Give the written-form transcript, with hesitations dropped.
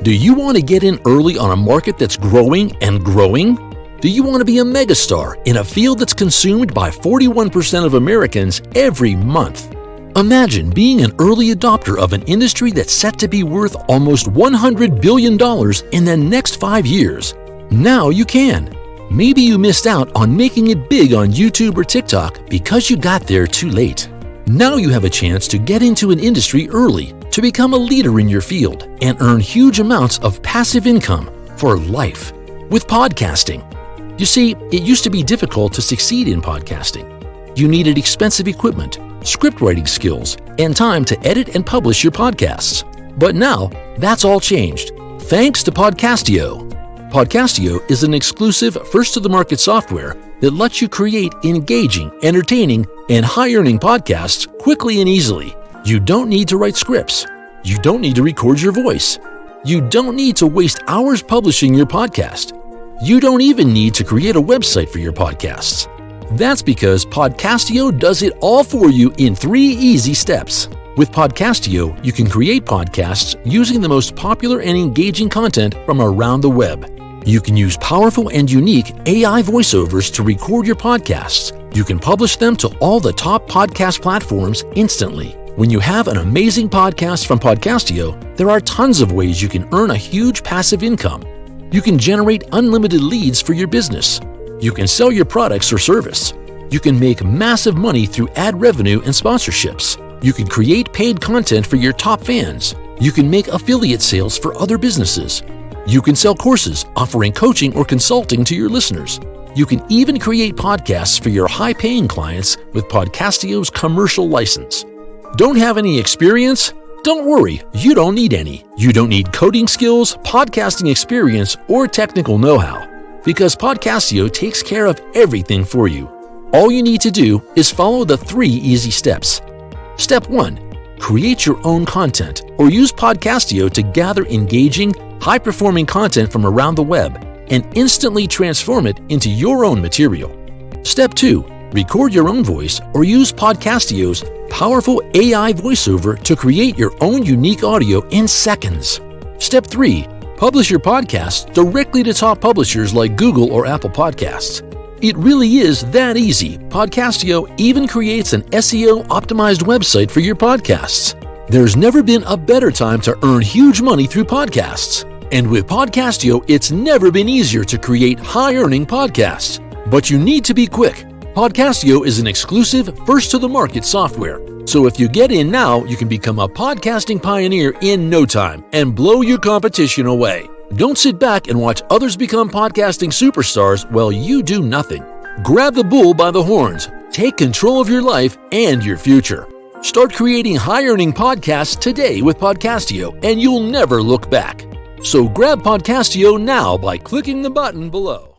Do you want to get in early on a market that's growing and growing? Do you want to be a megastar in a field that's consumed by 41% of Americans every month? Imagine being an early adopter of an industry that's set to be worth almost $100 billion in the next 5 years. Now you can. Maybe you missed out on making it big on YouTube or TikTok because you got there too late. Now you have a chance to get into an industry early, to become a leader in your field, and earn huge amounts of passive income for life with podcasting. You see, it used to be difficult to succeed in podcasting. You needed expensive equipment, script writing skills, and time to edit and publish your podcasts. But now, that's all changed, thanks to PODCASTIO. PODCASTIO is an exclusive first-to-the-market software that lets you create engaging, entertaining, and high-earning podcasts quickly and easily. You don't need to write scripts. You don't need to record your voice. You don't need to waste hours publishing your podcast. You don't even need to create a website for your podcasts. That's because PODCASTIO does it all for you in 3 easy steps. With PODCASTIO, you can create podcasts using the most popular and engaging content from around the web. You can use powerful and unique AI voiceovers to record your podcasts. You can publish them to all the top podcast platforms instantly. When you have an amazing podcast from PODCASTIO, there are tons of ways you can earn a huge passive income. You can generate unlimited leads for your business. You can sell your products or service. You can make massive money through ad revenue and sponsorships. You can create paid content for your top fans. You can make affiliate sales for other businesses. You can sell courses offering coaching or consulting to your listeners. You can even create podcasts for your high-paying clients with PODCASTIO's commercial license. Don't have any experience? Don't worry, you don't need any. You don't need coding skills, podcasting experience, or technical know-how, because PODCASTIO takes care of everything for you. All you need to do is follow the 3 easy steps. Step 1. Create your own content or use PODCASTIO to gather engaging, high-performing content from around the web and instantly transform it into your own material. Step 2. Record your own voice or use PODCASTIO's powerful AI voiceover to create your own unique audio in seconds. Step 3. Publish your podcast directly to top publishers like Google or Apple Podcasts. It really is that easy. PODCASTIO even creates an SEO-optimized website for your podcasts. There's never been a better time to earn huge money through podcasts. And with PODCASTIO, it's never been easier to create high-earning podcasts. But you need to be quick. PODCASTIO is an exclusive first-to-the-market software. So if you get in now, you can become a podcasting pioneer in no time and blow your competition away. Don't sit back and watch others become podcasting superstars while you do nothing. Grab the bull by the horns. Take control of your life and your future. Start creating high-earning podcasts today with PODCASTIO, and you'll never look back. So grab PODCASTIO now by clicking the button below.